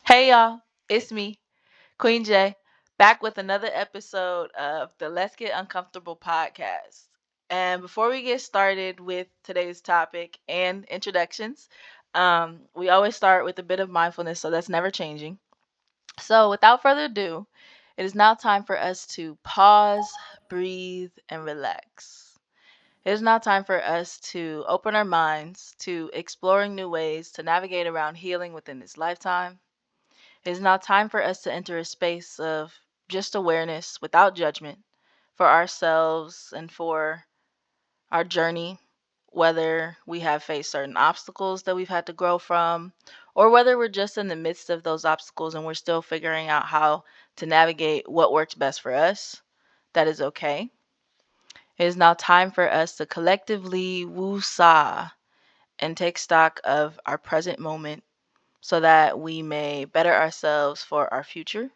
Hey y'all, it's me, Queen J, back with another episode of the Let's Get Uncomfortable podcast. And before we get started with today's topic and introductions, we always start with a bit of mindfulness, so that's never changing. So without further ado, it is now time for us to pause, breathe, and relax. It is now time for us to open our minds to exploring new ways to navigate around healing within this lifetime. It is now time for us to enter a space of just awareness without judgment for ourselves and for our journey, whether we have faced certain obstacles that we've had to grow from, or whether we're just in the midst of those obstacles and we're still figuring out how to navigate what works best for us. That is okay. It is now time for us to collectively woo-sa and take stock of our present moment so that we may better ourselves for our future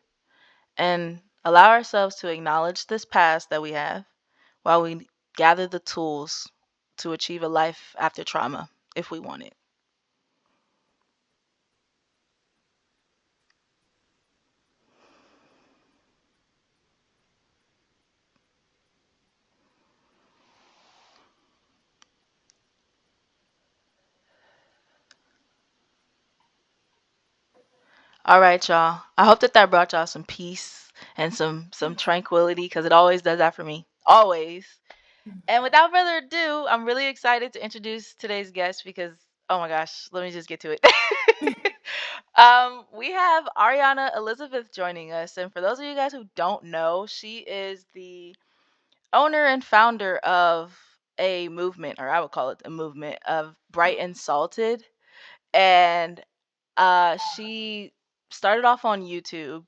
and allow ourselves to acknowledge this past that we have while we gather the tools to achieve a life after trauma if we want it. All right, y'all. I hope that brought y'all some peace and some tranquility because it always does that for me. Always. And without further ado, I'm really excited to introduce today's guest because oh my gosh, let me just get to it. We have Arianna Elizabeth joining us, and for those of you guys who don't know, she is the owner and founder of a movement, or I would call it a movement of Bright and Salted, and she started off on YouTube,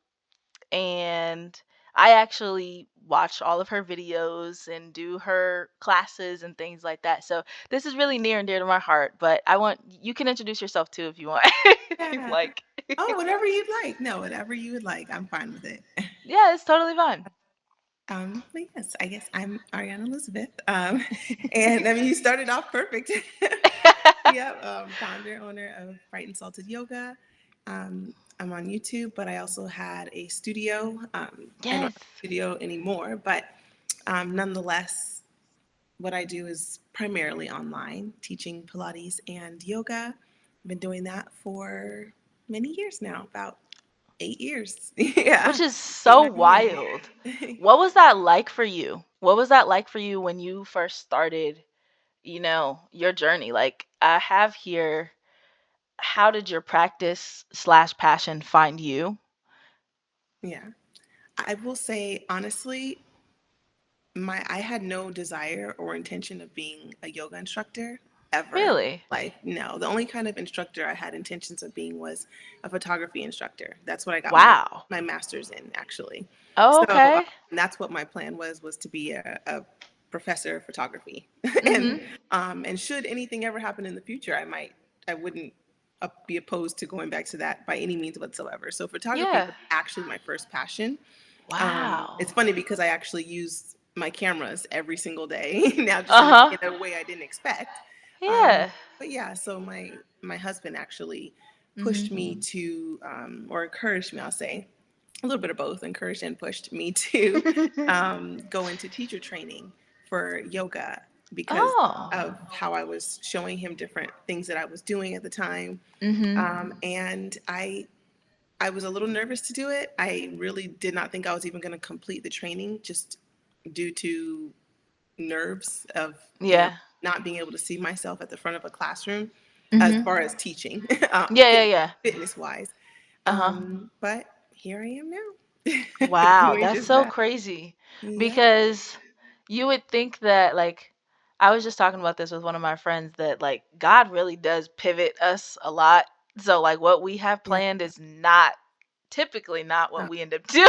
and I actually watch all of her videos and do her classes and things like that. So this is really near and dear to my heart. But I want you can introduce yourself too if you want, if you'd Yeah. like. Oh, whatever you'd like. No, whatever you would like. I'm fine with it. Yeah, it's totally fine. But yes, I guess I'm Ariana Elizabeth. And I mean, you started off perfect. Yeah, founder, owner of Bright and Salted Yoga. I'm on YouTube, but I also had a studio. I don't have Yes. a studio anymore, but nonetheless, what I do is primarily online, teaching Pilates and yoga. I've been doing that for many years now, about 8 years. Yeah, Which is eight, so 9 years. wild. What was that like for you? What was that like for you when you first started, your journey? Like I have here, how did your practice slash passion find you? Yeah, I will say honestly, my I had no desire or intention of being a yoga instructor ever. Really? Like no, the only kind of instructor I had intentions of being was a photography instructor. That's what I got Wow. my master's in actually. Oh, So okay. that's what my plan was to be a professor of photography. Mhm. And should anything ever happen in the future, I wouldn't be opposed to going back to that by any means whatsoever. So photography Yeah. was actually my first passion. It's Wow. funny because I actually use my cameras every single day now, just Uh-huh. in a way I didn't expect. Um, Yeah. but yeah, so my husband actually pushed Mhm. me to, or encouraged me, I'll say, a little bit of both, encouraged and pushed me to go into teacher training for yoga because Oh. of how I was showing him different things that I was doing at the time. Mhm. And I was a little nervous to do it. I really did not think I was even going to complete the training just due to nerves of, Yeah. not being able to see myself at the front of a classroom as Mhm. far as teaching, Yeah, yeah, yeah. fitness wise. Uh-huh. But here I am now, Wow, doing that's just so that. crazy Yep. because you would think that like I was just talking about this with one of my friends that like God really does pivot us a lot. So like what we have Yeah. planned is not typically not what No, we end up doing.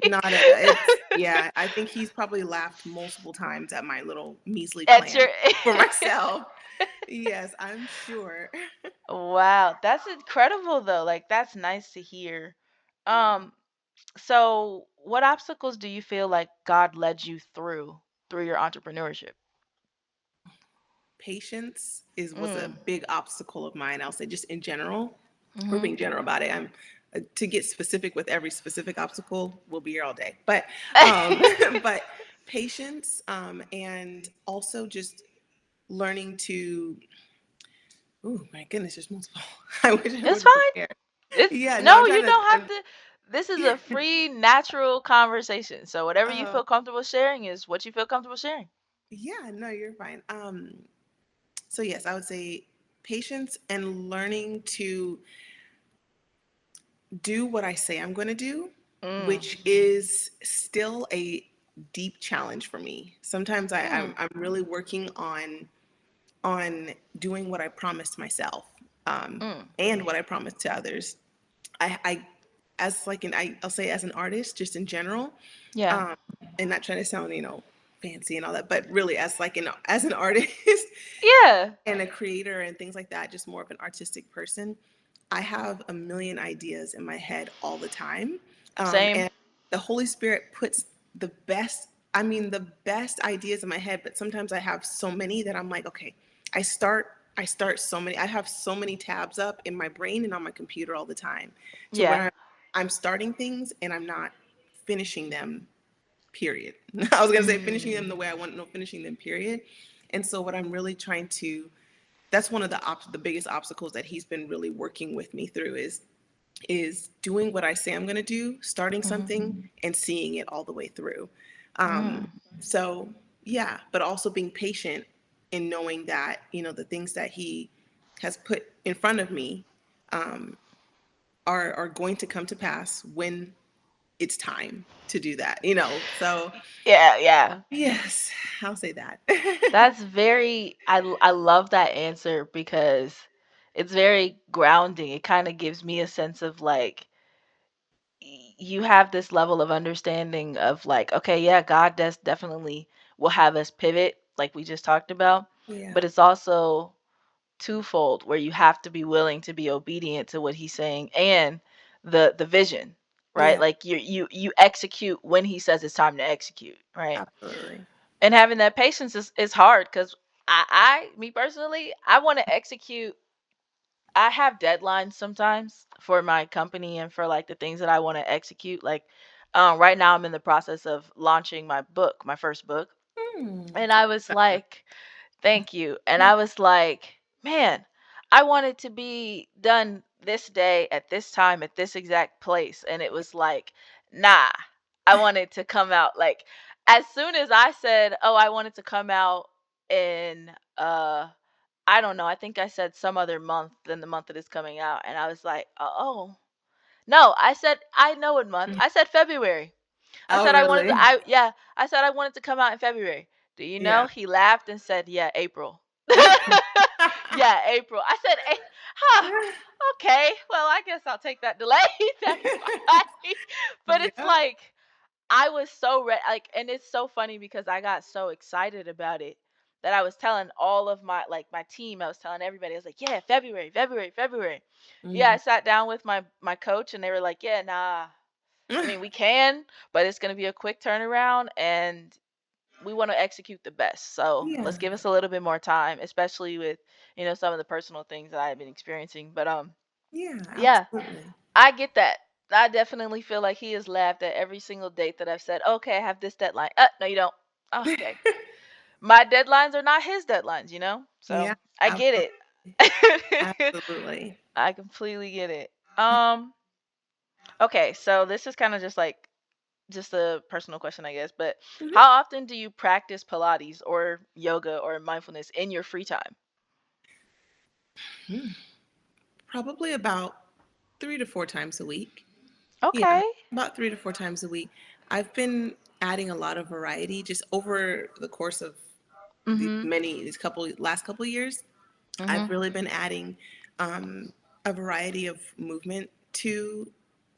not at it's yeah. I think he's probably laughed multiple times at my little measly At plan your for myself. Yes, I'm sure. Wow, that's incredible though. Like that's nice to hear. Um so what obstacles do you feel like God led you through your entrepreneurship? Patience is was a Mm. big obstacle of mine. I'll say just in general. We're Mhm. being general about it. I'm to get specific with every specific obstacle, we'll be here all day. But but patience, and also just learning to. Oh my goodness, there's multiple. I wish I It's would have fine. prepared. It's Yeah, no, no, I'm you trying to. don't have to. This is a free, natural conversation. So whatever you Uh, feel comfortable sharing is what you feel comfortable sharing. yeah, no, you're fine. So yes, I would say patience and learning to do what I say I'm going to do, Mm. which is still a deep challenge for me. Sometimes Mm. I'm really working on doing what I promised myself, Mm. and what I promised to others. I as like I'll say as an artist, just in general, Yeah. um, and not trying to sound fancy and all that, but really as an artist Yeah. and a creator and things like that, just more of an artistic person, I have a million ideas in my head all the time. Same. And the Holy Spirit puts the best ideas in my head, but sometimes I have so many that I'm like, okay, I start so many, I have so many tabs up in my brain and on my computer all the time to Yeah. where I'm starting things and I'm not finishing them, period. I was gonna say finishing them the Mm. way I want, no, finishing them, period. And so what I'm really trying to that's one of the biggest obstacles that he's been really working with me through is doing what I say I'm going to do, starting Mhm. something and seeing it all the way through. Mm. So yeah, but also being patient in knowing that the things that he has put in front of me um, are going to come to pass when it's time to do that. So Yeah. Yeah. yes, I'll say that. That's very. I love that answer because it's very grounding. It kind of gives me a sense of like you have this level of understanding of like, okay, yeah, God does definitely will have us pivot, like we just talked about, Yeah, but it's also twofold where you have to be willing to be obedient to what he's saying and the vision, right? yeah, Like you execute when he says it's time to execute, right? absolutely. And having that patience is hard because me personally, I want to execute. I have deadlines sometimes for my company and for like the things that I want to execute. Like, right now I'm in the process of launching my book, my first book, Hmm. and I was like, "Thank you," and I was like, "Man, I want it to be done this day at this time at this exact place," and it was like, "Nah, I want it to come out like." As soon as I said, "Oh, I want it to come out in I don't know. I think I said some other month than the month that it's coming out. And I was like, oh. No, I said, I know what month. I said February. I Oh, said I wanted to, really? yeah, I said I wanted to come out in February. Do you know? Yeah. He laughed and said, yeah, April. Yeah, April. I said, huh, okay. Well, I guess I'll take that delay. That's fine. But it's Yeah. like, I was so like, and it's so funny because I got so excited about it that I was telling all of my team. I was telling everybody. I was like, "Yeah, February, February, February." Yeah, I Mhm. sat down with my coach, and they were like, "Yeah, nah. I mean, we can, but it's gonna be a quick turnaround, and we want to execute the best. So Yeah. let's give us a little bit more time, especially with some of the personal things that I've been experiencing." But Yeah, yeah, absolutely. I get that. I definitely feel like he has laughed at every single date that I've said, okay, I have this deadline. No, you don't. Okay. My deadlines are not his deadlines. So Yeah, I get absolutely. it. Absolutely. I completely get it. Okay, so this is kind of just a personal question, I guess, but Mhm. how often do you practice Pilates or yoga or mindfulness in your free time? Hmm. Probably about 3 to 4 times a week. Yeah, Okay. about 3 to 4 times a week. I've been adding a lot of variety just over the course of Mhm. these last couple years. I've Mhm. really been adding a variety of movement to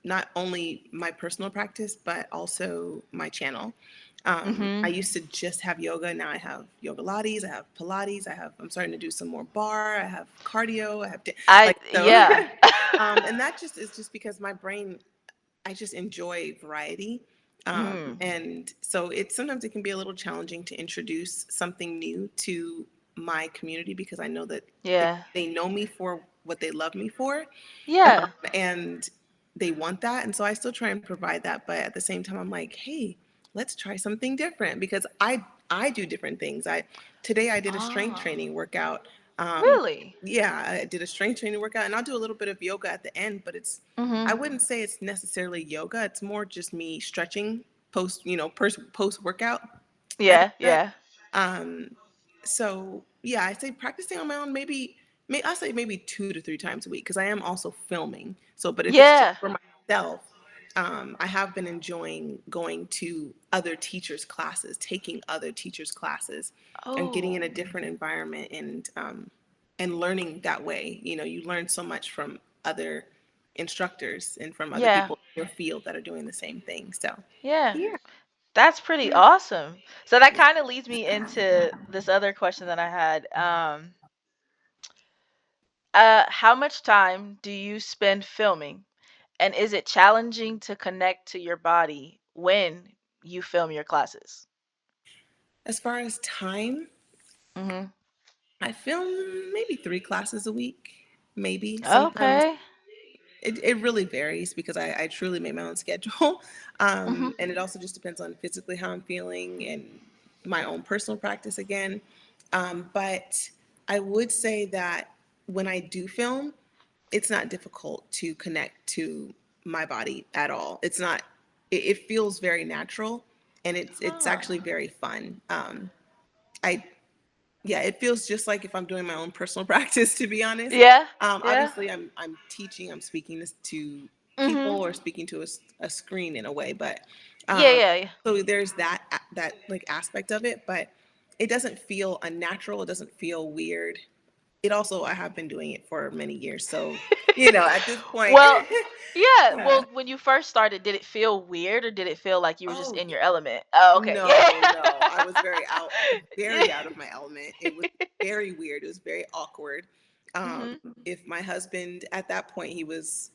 not only my personal practice but also my channel. I Mhm. used to just have yoga. Now I have yoga lattes. I have Pilates. I'm starting to do some more bar. I have cardio. I like so, yeah. and that just is just because my brain. I just enjoy variety. Mhm. And so sometimes it can be a little challenging to introduce something new to my community because I know that Yeah. they know me for what they love me for. Yeah. And they want that. And so I still try and provide that, but at the same time I'm like, hey, let's try something different, because I do different things. I Today I did a strength Oh, training workout. um really? yeah, I did a strength training workout, and I'll do a little bit of yoga at the end, but I Mhm. wouldn't say it's necessarily yoga. It's more just me stretching post workout, I Yeah, guess. yeah. um so yeah, I say practicing on my own, I say maybe 2 to 3 times a week, because I am also filming. So, but if it's just Yeah. for myself, I have been enjoying going to other teachers' classes, taking other teachers' classes, and getting in a Oh, different environment, and learning that way. You learn so much from other instructors and from other yeah. people in your field that are doing the same thing. So, Yeah. yeah, That's pretty awesome. So that yeah. kind of leads me into this other question that I had. How much time do you spend filming? And is it challenging to connect to your body when you film your classes? As far as time, Mhm. I film maybe 3 classes a week, maybe. Sometimes Okay. it really varies, because I truly make my own schedule. Mhm. And it also just depends on physically how I'm feeling and my own personal practice again. But I would say that when I do film, it's not difficult to connect to my body at all. It feels very natural, and it's actually Huh. very fun. I Yeah, it feels just like if I'm doing my own personal practice, to be honest. Yeah. Yeah. Obviously, I'm teaching, I'm speaking to people, Mhm. or speaking to a screen in a way, but Yeah, um, yeah, yeah. so there's that like aspect of it, but it doesn't feel unnatural. It doesn't feel weird. It also, I have been doing it for many years, so at this point, Well, yeah. yeah. Well, when you first started, did it feel weird or did it feel like you were just Oh in your element? Oh, okay. Yeah. no, no. I was very out of my element. It was very weird. It was very awkward. Mhm. If my husband, at that point, he was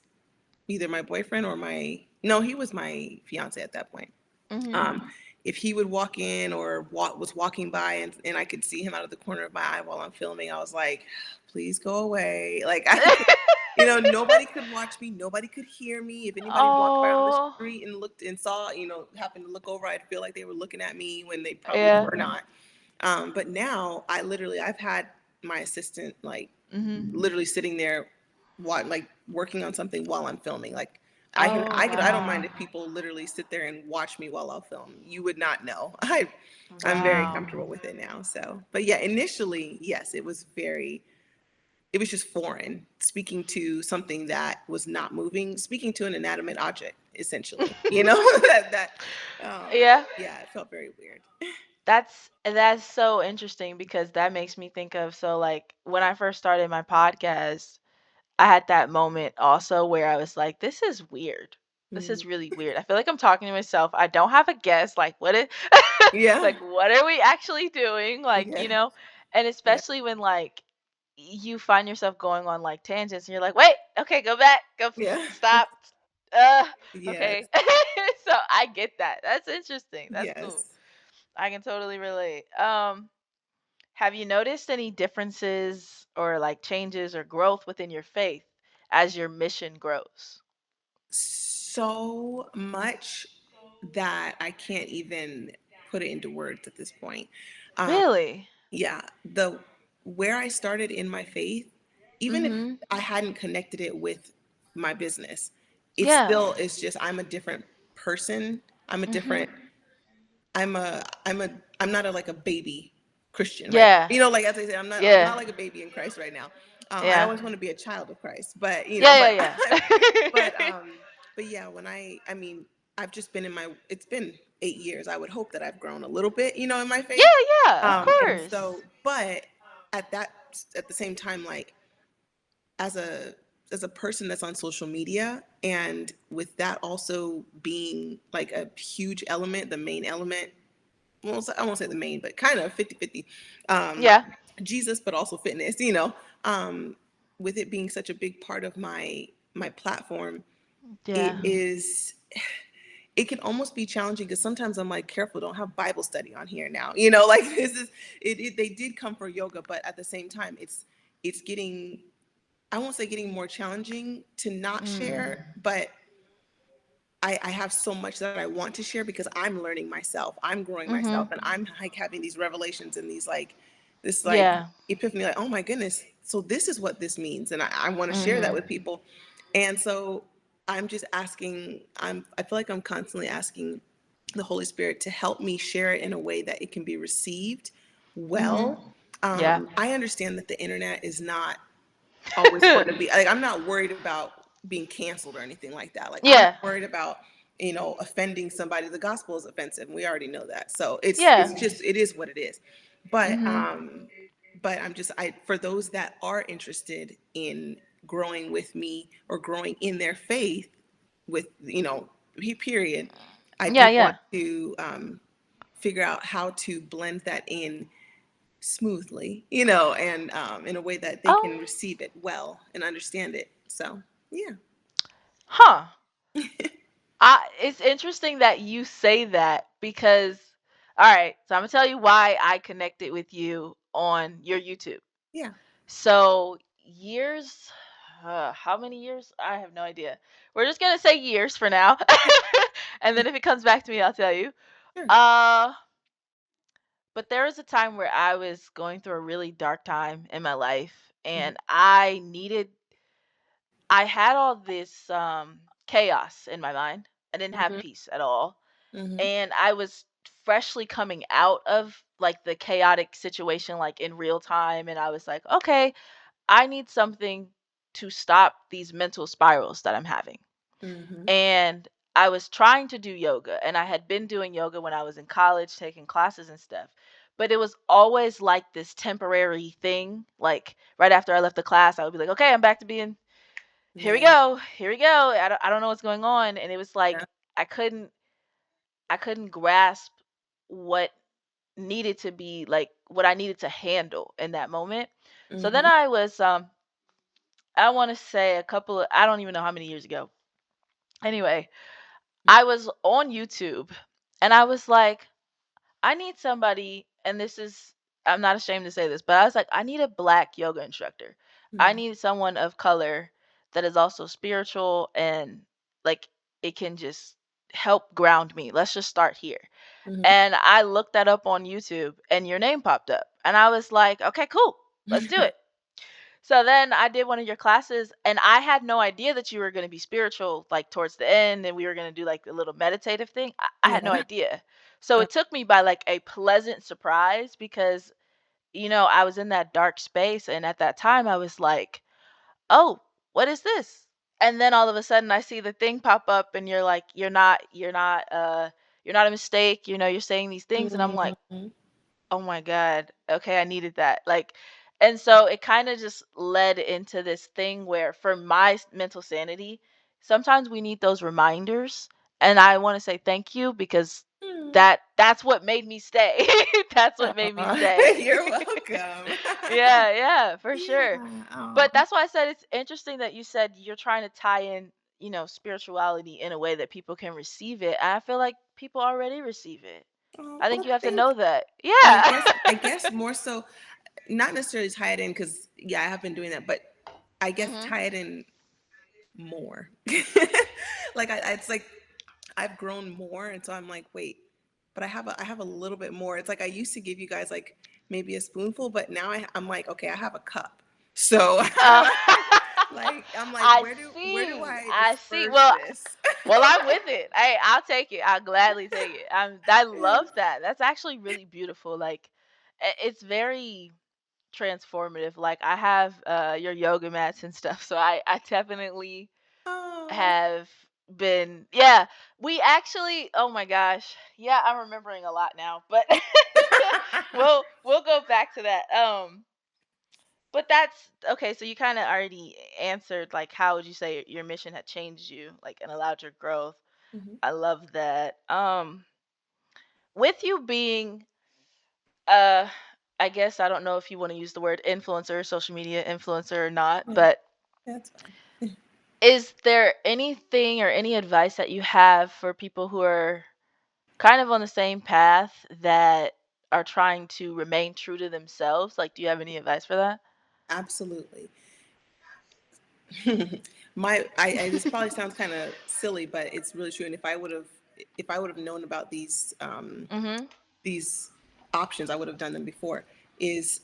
either my boyfriend or no, he was my fiance at that point. Mhm. Um, if he would walk in, or was walking by, and I could see him out of the corner of my eye while I'm filming, I was like, please go away. Like, nobody could watch me. Nobody could hear me. If anybody walked by on the Oh. street and looked and saw, happened to look over, I'd feel like they were looking at me when they probably Yeah. were not. But now I've had my assistant, like, Mhm. literally sitting there, like, working on something while I'm filming. Like, Oh, I don't mind wow. if people literally sit there and watch me while I'll film. You would not know. I'm very Wow. comfortable with it now. So, but yeah, initially, yes, it was just foreign, speaking to something that was not moving, speaking to an inanimate object, essentially. That Yeah. yeah, it felt very weird. That's so interesting because that makes me think of, so like when I first started my podcast, I had that moment also where I was like, this is weird. This Mm. is really weird. I feel like I'm talking to myself. I don't have a guest. Like, what is, Yeah, like, what are we actually doing? Like, yeah, and yeah, especially when like you find yourself going on like tangents and you're like, wait, okay, go back, go yeah, stop. Uh, okay. yes, So I get that. That's interesting. That's cool. yes. I can totally relate. Have you noticed any differences or like changes or growth within your faith as your mission grows? So much that I can't even put it into words at this point. Um, Really? yeah, the where I started in my faith, even if Mhm. I hadn't connected it with my business, it Yeah. still is just, I'm a different person. I'm a Mhm. different I'm not like a baby Christian, right? Yeah. Like, as I said, I'm Yeah. not like a baby in Christ right now. I Yeah. always want to be a child of Christ, but Yeah, yeah, but yeah. but yeah, I mean, I've just been it's been 8 years. I would hope that I've grown a little bit, in my Yeah, faith. yeah, of And course. so, but at that at the same time, like, as a person that's on social media, and with that also being like a huge element, the main element, well, I won't say the main, but kind of 50-50, um, Yeah. Jesus, but also fitness, um, with it being such a big part of my platform, it Yeah. is, it can almost be challenging, because sometimes I'm like, careful, don't have Bible study on here now, like, this is they did come for yoga, but at the same time, it's getting, I won't say getting more challenging to not Mm. share, but I have so much that I want to share because I'm learning myself. I'm growing myself, Mhm. and I'm like having these revelations and these like this like Yeah. epiphany, like, oh my goodness, so this is what this means. And I want to share that Mhm. with people. And so I'm just asking, I feel like I'm constantly asking the Holy Spirit to help me share it in a way that it can be received Mhm. well. Yeah. I understand that the internet is not always going to be like, I'm not worried about being canceled or anything like that. Like, I'm not Yeah. worried about, offending somebody. The gospel is offensive, and we already know that. So Yeah. it's just, it is what it is. But Mhm. I'm just, I for those that are interested in growing with me or growing in their faith with, period, I Yeah, do want yeah. to figure out how to blend that in smoothly, and in a way that they Oh. can receive it well and understand it. So, yeah. Huh. It's interesting that you say that because all right, so I'm going to tell you why I connected with you on your YouTube. Yeah. So, years how many years? I have no idea. We're just going to say years for now. And then if it comes back to me, I'll tell you. Sure. Uh but there was a time where I was going through a really dark time in my life Mm-hmm. and I had all this chaos in my mind. I didn't have Mm-hmm. peace at all. Mm-hmm. And I was freshly coming out of like the chaotic situation like in real time and I was like, "Okay, I need something to stop these mental spirals that I'm having." Mm-hmm. And I was trying to do yoga and I had been doing yoga when I was in college taking classes and stuff. But it was always like this temporary thing. Like right after I left the class, I would be like, "Okay, I'm back to being here we Yeah. go. Here we go. I don't know what's going on." And it was Yeah. like I couldn't I couldn't grasp what needed to be like what I needed to handle in that moment. So then Mm-hmm. I was I want to say a couple of I don't even know how many years ago. Anyway, I was on YouTube and I was like, I need somebody, and this is, I'm not ashamed to say this, but I was like, I need a black yoga instructor. I Mm-hmm. need someone of color that is also spiritual and like it can just help ground me. Let's just start here. And I looked that up on YouTube and your name popped up. And I was like, okay, cool. Let's do Mm-hmm. it. So then I did one of your classes and I had no idea that you were going to be spiritual like towards the end and we were going to do like a little meditative thing. I had no Yeah. idea. So Uh, it took me by like a pleasant surprise because I was in that dark space and at that time I was like, "Oh, what is this?" And then all of a sudden I see the thing pop up and you're like, you're not a mistake, you're saying these things and I'm like, mm-hmm. "Oh my god. Okay, I needed that." Like and so it kind of just led into this thing where for my mental sanity, sometimes we need those reminders and I want to say thank you because that's what made me stay. That's what made me Aw, stay. you're welcome. Yeah, yeah, for Yeah. sure. Oh. But that's why I said it's interesting that you said you're trying to tie in, spirituality in a way that people can receive it. And I feel like people already receive it. Oh, I think well, you have to thank. know that. I Yeah. guess. I guess more so, not necessarily tie it in because yeah, I have been doing that, but I guess Mhm. tie it in more. Like it's like I've grown more, and so I'm like, wait, but I have a little bit more. It's like I used to give you guys like maybe a spoonful, but now I'm like, okay, I have a cup. So Uh, like I'm like, I where do see. I I see. disperse Well, this? I'm with it. I'll take it. I'll gladly take it. I Yeah. love that. That's actually really beautiful. Like, it's very transformative. Like, I have your yoga mats and stuff, so I definitely Oh. have been. Yeah, we actually. Oh my gosh. Yeah, I'm remembering a lot now, but we'll go back to that. But that's okay, so you kinda already answered, like, how would you say your mission had changed you, like, and allowed your growth. Mhm. I love that. With you being, uh, I guess I don't know if you wanna use the word influencer, social media influencer or not, Yeah, but that's fine. is there anything or any advice that you have for people who are kind of on the same path that are trying to remain true to themselves? Like, do you have any advice for that? Absolutely. this probably sounds kind of silly, but it's really true. And if I would have known about Mhm. these options, I would have done them before. Is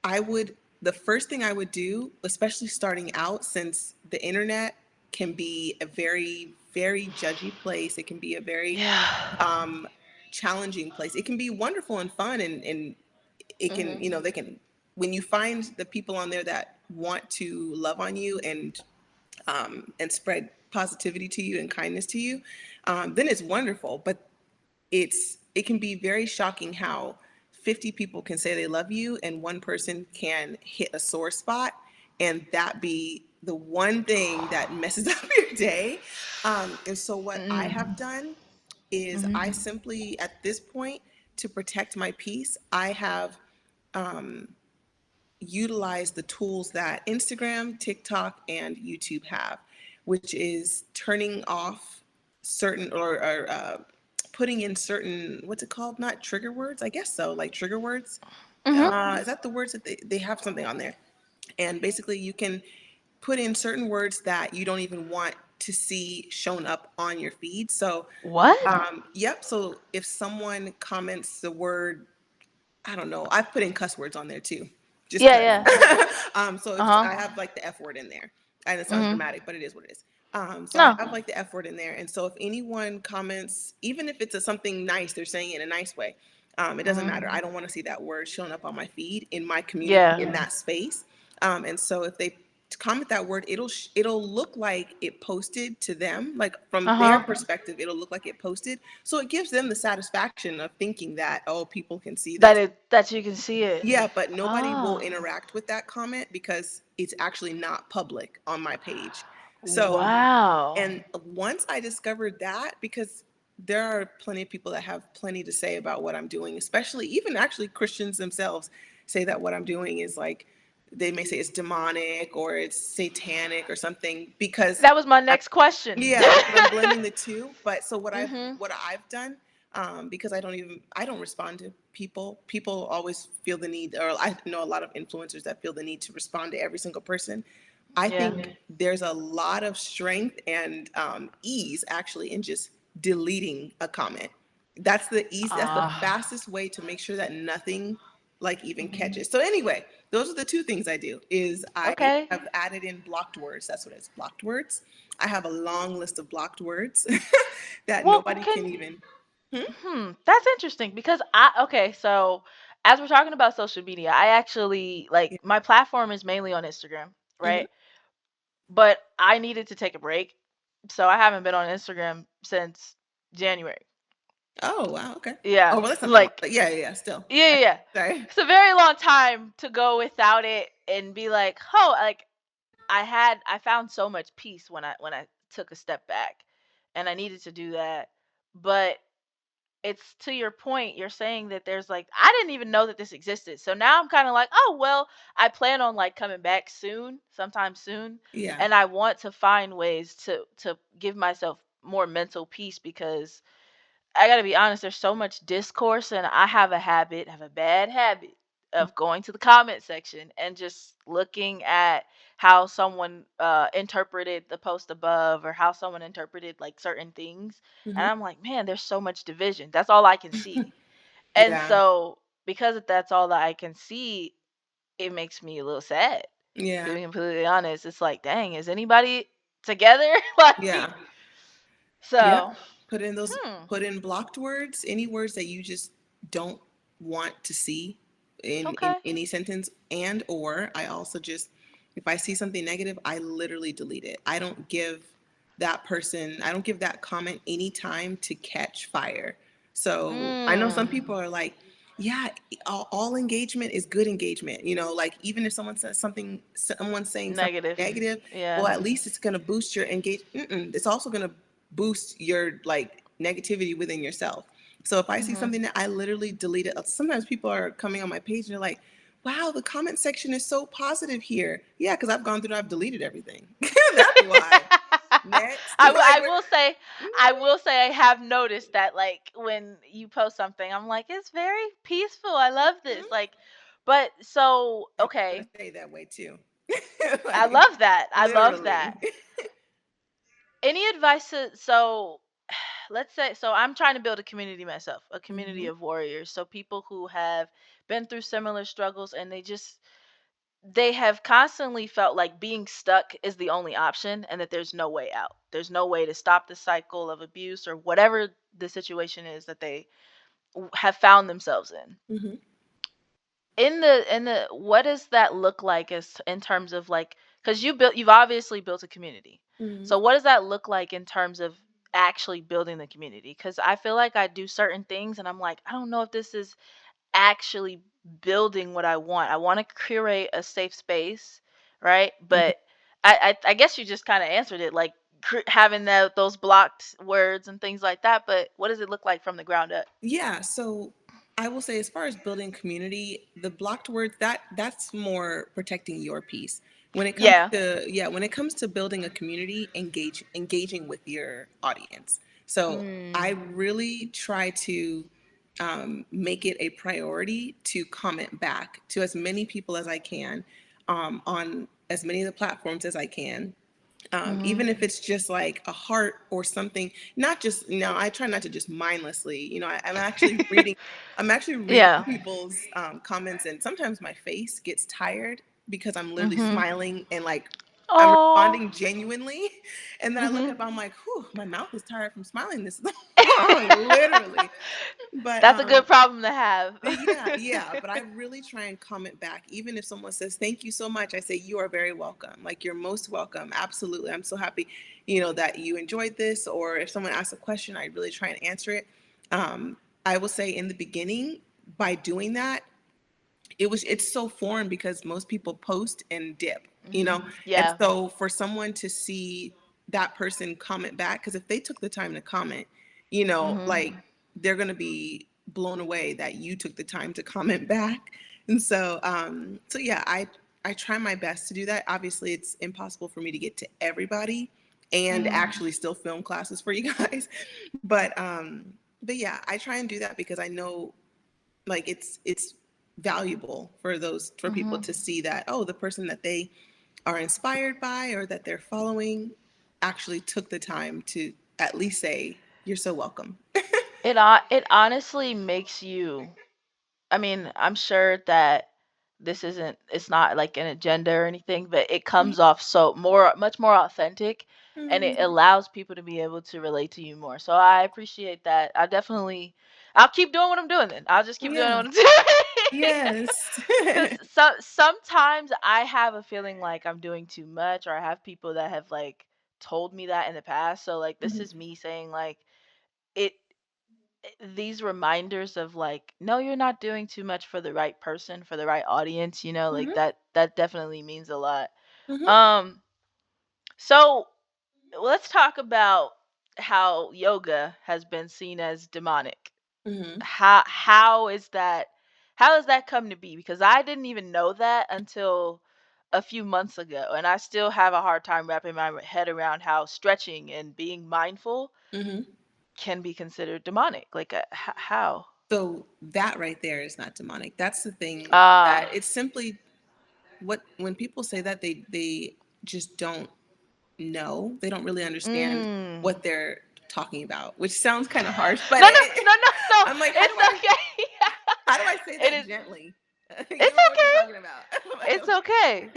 I would the first thing I would do, especially starting out, since the internet can be a very, very judgy place. It can be a very Yeah. um, challenging place. It can be wonderful and fun, and it can, Mhm. you know, they can, when you find the people on there that want to love on you and spread positivity to you and kindness to you, then it's wonderful. But it can be very shocking how 50 people can say they love you and one person can hit a sore spot and that be the one thing that messes up your day. And so what I have Mm. done is Mhm. I simply, at this point, to protect my peace, I have utilized the tools that Instagram, TikTok, and YouTube have, which is turning off certain or putting in certain, what's it called? Not trigger words, I guess so, like trigger words. Mhm. Is that the words that they have something on there? And basically, you can put in certain words that you don't even want to see shown up on your feed. So, What? yep. So if someone comments the word, I don't know, I've put in cuss words on there too, just Yeah, because. yeah. So if Uh-huh. I have like the F word in there, and it sounds Mhm. dramatic, but it is what it is. So I No. have like the F word in there, and so if anyone comments, even if it's something nice, they're saying it in a nice way. It doesn't Mhm. matter. I don't want to see that word showing up on my feed in my community Yeah. in that space. And so if they comment that word, it'll look like it posted to them, like from their Uh-huh. perspective, it'll look like it posted. So it gives them the satisfaction of thinking that, oh, people can see That this. you can see it. Yeah, but nobody will Oh. interact with that comment because it's actually not public on my page. So, Wow. and once I discovered that, because there are plenty of people that have plenty to say about what I'm doing, especially even actually Christians themselves say that what I'm doing is like, they may say it's demonic or it's satanic or something because That was my I'm, next question. yeah, because I'm blending the two. But so Mhm. what I've done, because I don't respond to people. People always feel the need, or I know a lot of influencers that feel the need to respond to every single person. I Yeah. think there's a lot of strength and ease actually in just deleting a comment. That's the Ah. fastest way to make sure that nothing like even Mhm. catches. So anyway, those are the two things I do. Is I Okay. have added in blocked words. That's what it's, blocked words. I have a long list of blocked words that Well, nobody can can even. Hmm? that's interesting because okay, so as we're talking about social media, I actually like Yeah. my platform is mainly on Instagram, Hmm. right? But I needed to take a break. So I haven't been on Instagram since January. Oh wow. Okay. Yeah. Oh well, that's not that long. Like But yeah, yeah, yeah. Still. yeah, yeah, yeah. Sorry. It's a very long time to go without it and be like, "Oh, like I found so much peace when I took a step back and I needed to do that." But it's to your point, you're saying that there's like I didn't even know that this existed. So now I'm kind of like, "Oh, well, I plan on like coming back soon, sometime soon, Yeah. and I want to find ways to give myself more mental peace because I gotta be honest, there's so much discourse, and I have have a bad habit of going to the comment section and just looking at how someone interpreted the post above or how someone interpreted like certain things. And Hmm. I'm like, man, there's so much division. That's all I can see. And Yeah. so, because that's all that I can see, it makes me a little sad. To Yeah. be completely honest, it's like, dang, is anybody together? Like, Yeah. Yep. so, hmm, Put in blocked words, any words that you just don't want to see in okay. any sentence. And or I also just, if I see something negative, I literally delete it. I don't give that comment any time to catch fire. So I know some Mm. people are like, yeah, all engagement is good engagement. You know, like even if someone says something, someone's saying something Negative. negative, well, Yeah. at least it's going to boost your engagement. It's also going to boost your like negativity within yourself. So if I see Mhm. something that I literally delete it, sometimes people are coming on my page and they're like, wow, the comment section is so positive here. Yeah, because I've gone through, I've deleted everything. That's why. Next. Like, I will say I have noticed that like when you post something, I'm like, it's very peaceful. I love this. mhm. Like, but so And I'm okay. gonna say that way too. I Like, love that. I love that. literally. Any advice so let's say, so I'm trying to build a community myself, a community Hmm. of warriors. So people who have been through similar struggles and they have constantly felt like being stuck is the only option and that there's no way out. There's no way to stop the cycle of abuse or whatever the situation is that they have found themselves in. Hmm. In the what does that look like as in terms of like, cuz you've obviously built a community. Hmm. So what does that look like in terms of actually building the community? Cuz I feel like I do certain things and I'm like, I don't know if this is actually building what I want. I want to curate a safe space, right? But I guess you just kind of answered it, like having those blocked words and things like that. But what does it look like from the ground up? Yeah, so I will say as far as building community, the blocked words, that's more protecting your peace. When it comes Yeah. to, yeah, when it comes to building a community, engaging with your audience. So I Mm. really try to make it a priority to comment back to as many people as I can, on as many of the platforms as I can, Mhm. even if it's just like a heart or something. Not just, I try not to just mindlessly, I'm actually reading Yeah. people's comments, and sometimes my face gets tired because I'm literally Mhm. smiling and like I'm Oh. responding genuinely. And then I look Mhm. up, I'm like, whew, my mouth is tired from smiling this long, literally. But That's a good problem to have. yeah, yeah, but I really try and comment back. Even if someone says, "Thank you so much," I say, "You are very welcome. Like, you're most welcome. Absolutely. I'm so happy, that you enjoyed this." Or if someone asks a question, I really try and answer it. I will say in the beginning, by doing that, it's so foreign because most people post and dip. And Yeah. so for someone to see that person comment back, because if they took the time to comment, Mhm. like, they're going to be blown away that you took the time to comment back. And so yeah, I try my best to do that. Obviously it's impossible for me to get to everybody and Mhm. actually still film classes for you guys. But yeah, I try and do that because I know, like, it's valuable for people Mhm. to see that, oh, the person that they are inspired by or that they're following actually took the time to at least say, "You're so welcome." It honestly makes you, I mean, I'm sure that it's not like an agenda or anything, but it comes off so much more authentic and it Mhm. allows people to be able to relate to you more. So I appreciate that. I'll keep doing what I'm doing then. I'll just keep doing Yeah. what I'm doing. Yes. Cuz sometimes I have a feeling like I'm doing too much, or I have people that have like told me that in the past. So like this Mhm. is me saying like it these reminders of like, no, you're not doing too much for the right person, for the right audience, like Mhm. that definitely means a lot. Mhm. um so let's talk about how yoga has been seen as demonic. Mhm. How has that come to be? Because I didn't even know that until a few months ago, and I still have a hard time wrapping my head around how stretching and being mindful Mhm. can be considered demonic. Like, how? So that right there is not demonic. That's the thing, that Ah. it's simply, when people say that, they just don't know. They don't really understand Mm. what they're talking about, which sounds kind of harsh, but No, no, no, no, no. I'm like, It's okay. how do I say It that is. gently? You It's don't know what you're talking okay. about. It's okay.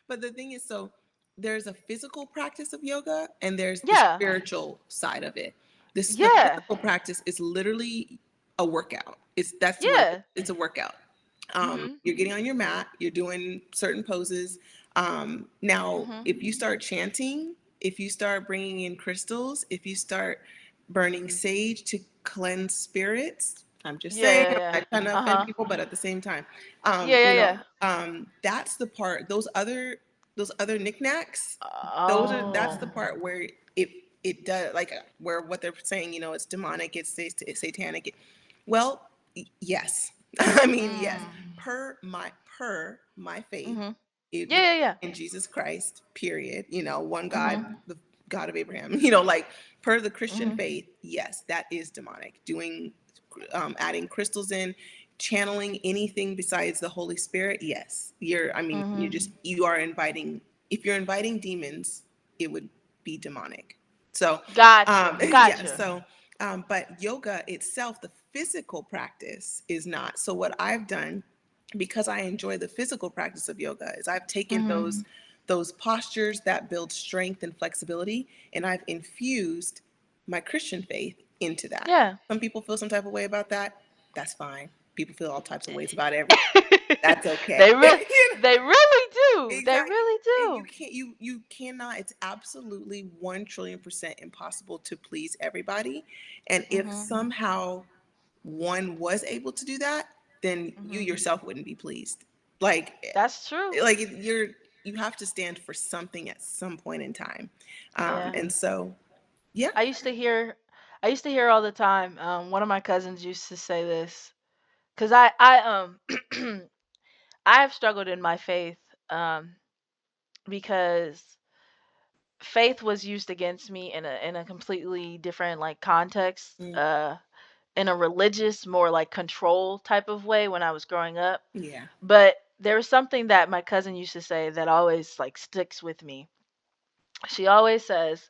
But the thing is, so there's a physical practice of yoga and there's the Yeah. spiritual side of it. The Yeah. physical practice is literally a workout. That's what it is. Yeah. It's a workout. Mhm. You're getting on your mat, you're doing certain poses. Now, Mhm. if you start chanting, if you start bringing in crystals, if you start burning sage to cleanse spirits, I'm just Yeah, saying, yeah, I'm yeah. not trying to offend Uh-huh. people, but at the same time, Yeah, yeah, yeah. that's the part. Those other knickknacks, that's the Oh. part where it does, like, where what they're saying, it's demonic, it's satanic. Well, yes. I mean, yes. Mm. Per my faith, Mhm. it Yeah, yeah, yeah. in Jesus Christ, period. One God, Mhm. the God of Abraham. Like, per the Christian Mhm. faith, yes, that is demonic. Doing, adding crystals in, channeling anything besides the Holy Spirit, yes, you're. I mean, Mhm. you are inviting. If you're inviting demons, it would be demonic. So, Gotcha. yeah. Gotcha. So, but yoga itself, the physical practice, is not. So, what I've done, because I enjoy the physical practice of yoga, is I've taken Mhm. those postures that build strength and flexibility, and I've infused my Christian faith into that. Yeah. Some people feel some type of way about that. That's fine. People feel all types of ways about everything. That's okay. they You really know? they really do. They Exactly. really You do. can't. You cannot. It's absolutely 1 trillion% impossible to please everybody. And if Mhm. somehow one was able to do that, then you Mhm. yourself wouldn't be pleased. Like, That's true. you have to stand for something at some point in time. Yeah. And so, yeah. I used to hear I used to hear all the time. One of my cousins used to say this cuz I I have struggled in my faith um because faith was used against me in a completely different like context, Mm, in a religious, more like control type of way when I was growing up. yeah. But there was something that my cousin used to say that always like sticks with me. She always says,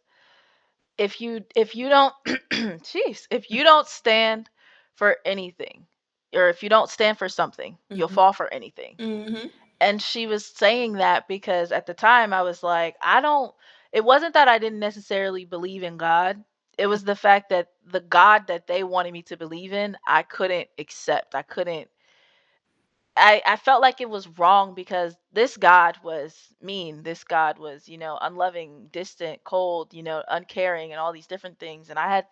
if you don't jeez, if you don't stand for anything, or if you don't stand for something, you'll Hmm. fall for anything. Hmm. And she was saying that because at the time I was like, I don't, it wasn't that I didn't necessarily believe in God. It was the fact that the God that they wanted me to believe in, I couldn't accept. I couldn't, I felt like it was wrong because this God was mean. This God was, unloving, distant, cold, uncaring, and all these different things. And I had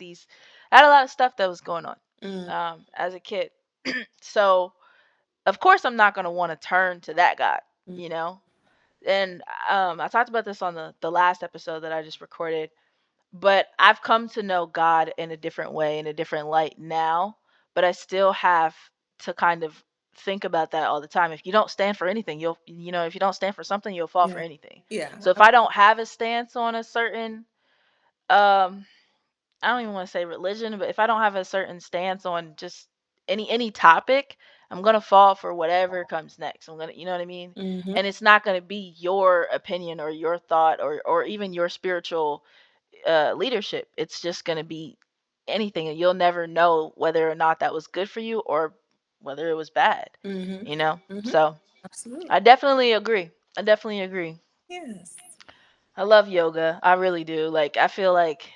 a lot of stuff that was going on Mm, as a kid. So, of course, I'm not going to want to turn to that God, mm, you know? And I talked about this on the last episode that I just recorded, but I've come to know God in a different way, in a different light now, but I still have to kind of think about that all the time. If you don't stand for anything, if you don't stand for something, you'll fall for yeah. anything. Yeah. So if I don't have a stance on a certain, um, I don't even want to say religion, but if I don't have a certain stance on just any topic, I'm gonna fall for whatever comes next. I'm gonna, you know what I mean? Hmm. And it's not gonna be your opinion or your thought or even your spiritual leadership. It's just going to be anything, and you'll never know whether or not that was good for you or whether it was bad. Hmm. You know. Hmm. So Absolutely. I definitely agree. I definitely agree. Yes. I love yoga. I really do. Like I feel like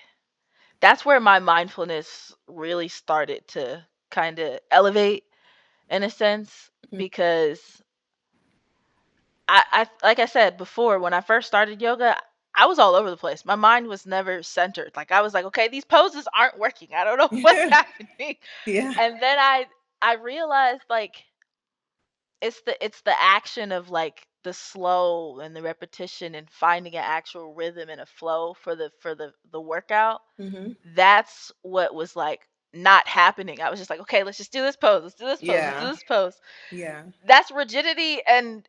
that's where my mindfulness really started to kind of elevate in a sense Mm, because I like I said before, when I first started yoga, I was all over the place. My mind was never centered. Like I was like, okay, these poses aren't working. I don't know what's yeah. happening. Yeah. And then I realized like it's the action of like the slow and the repetition and finding an actual rhythm and a flow for the workout. Hmm. That's what was like not happening. I was just like, okay, let's just do this pose. Let's do this pose. Let's do Yeah. this pose. Yeah. That's rigidity, and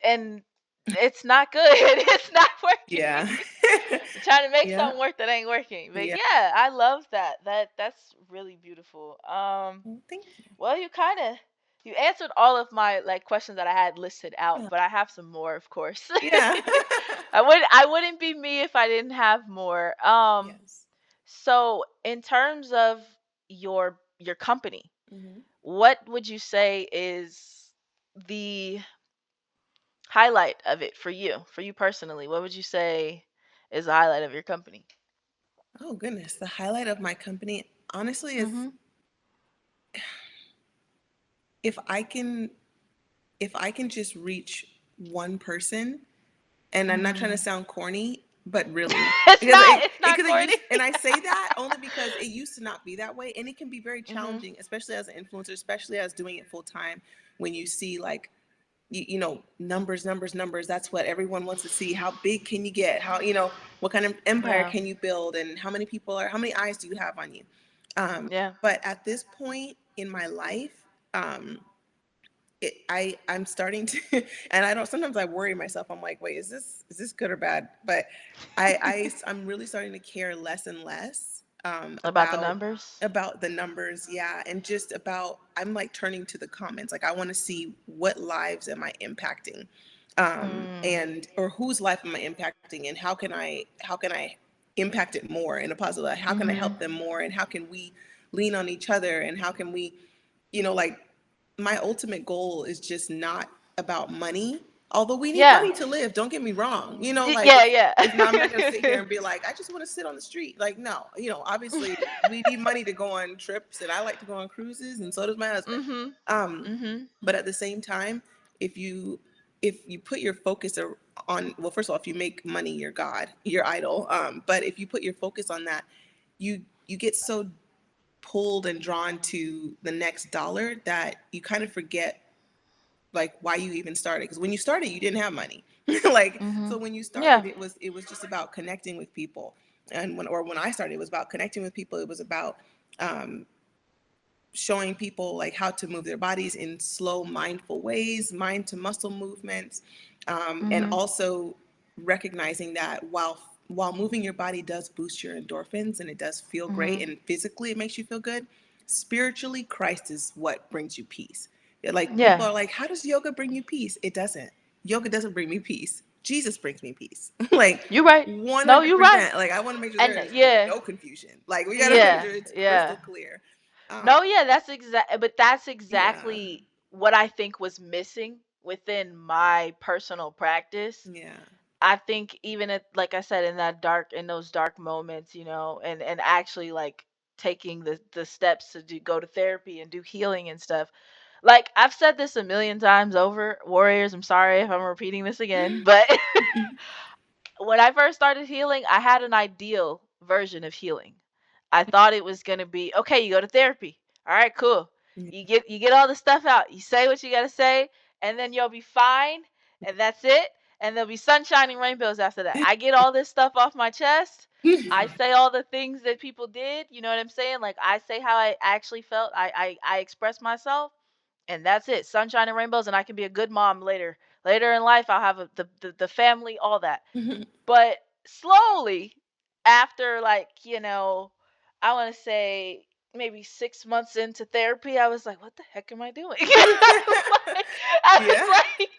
it's not good. It's not Yeah. working. You're trying to make Yeah. something work that ain't working. But Yeah. yeah, I love that. That's really beautiful. Well, thank you. Well, you answered all of my like questions that I had listed out, Yeah. but I have some more, of course. Yeah. I wouldn't be me if I didn't have more. Yes. So in terms of your company, Hmm. what would you say is the highlight of it for you personally? What would you say is the highlight of your company? Oh goodness, the highlight of my company, honestly, is Mhm. if I can if I can just reach one person, and I'm not trying to Mhm. sound corny, but really, It's because not it's not because it corny. used, and I say that only because it used to not be that way, and it can be very Mhm. challenging, especially as an influencer, especially as doing it full time, when you see like numbers, numbers, numbers. That's what everyone wants to see. How big can you get? How, what kind of empire Yeah. can you build? And how many eyes do you have on you? Yeah. But at this point in my life, um, I'm starting to, and I don't, sometimes I worry myself. I'm like, wait, is this good or bad? But I'm really starting to care less and less, About the numbers? about the numbers, yeah, and just about I'm like turning to the comments. Like I want to see what lives am I impacting, Mm. and or whose life am I impacting, and how can I impact it more in a positive way? How can I Mhm. help them more, and how can we lean on each other, and how can we, like my ultimate goal is just not about money. Although we need Yeah. money to live, don't get me wrong. Like Yeah, yeah. I'm not gonna sit here and be like, I just want to sit on the street. Like, no, obviously we need money to go on trips, and I like to go on cruises, and so does my husband. Mhm. Um, Mhm. but at the same time, if you put your focus on, well, first of all, if you make money your god, your idol, but if you put your focus on that, you get so pulled and drawn to the next dollar that you kind of forget like why you even started, because when you started you didn't have money. Like, so Mhm. when you started, Yeah. it was just about connecting with people. And when I started, it was about connecting with people. It was about um, showing people like how to move their bodies in slow, mindful ways, mind to muscle movements, and Mhm. also recognizing that while moving your body does boost your endorphins and it does feel great, Mhm. and physically it makes you feel good, spiritually Christ is what brings you peace. Like people Yeah. are like, how does yoga bring you peace? It doesn't. Yoga doesn't bring me peace. Jesus brings me peace. Like You're right. No, you're right. 100%. Like I want to make sure And there is yeah. no confusion. Like we got to make Yeah. sure it's crystal Yeah. clear. Um, No, yeah, that's yeah. exactly what I think was missing within my personal practice. Yeah. I think even at, like I said, in those dark moments, and actually like taking the steps to go to therapy and do healing and stuff. Like I've said this a million times over, warriors, I'm sorry if I'm repeating this again, but when I first started healing, I had an ideal version of healing. I thought it was going to be, okay, you go to therapy. All right, cool. Yeah. You get all the stuff out. You say what you got to say, and then you'll be fine, and that's it. And there'll be sunshine and rainbows after that. I get all this stuff off my chest. I say all the things that people did, you know what I'm saying? Like I say how I actually felt. I express myself, and that's it. Sunshine and rainbows, and I can be a good mom later. Later in life, I'll have the family, all that. But slowly, after like, I want to say maybe 6 months into therapy, I was like, what the heck am I doing? Like, I was Yeah. like,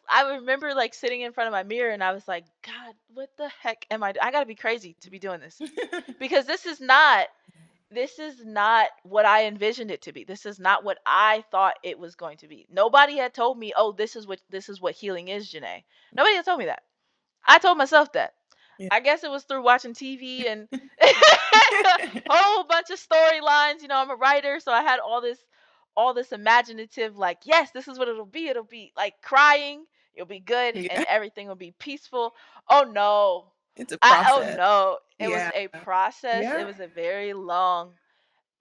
I remember like sitting in front of my mirror and I was like, God, what the heck am I? I got to be crazy to be doing this because this is not what I envisioned it to be. This is not what I thought it was going to be. Nobody had told me, "Oh, this is what healing is, Janae." Nobody had told me that. I told myself that. Yeah. I guess it was through watching TV and a whole bunch of storylines. I'm a writer, so I had all this imaginative like, yes, this is what it'll be. It'll be like crying. It'll be good and Yeah. everything will be peaceful. Oh no. It's a Oh process. no. It was Yeah. a process. It Yeah. was a very long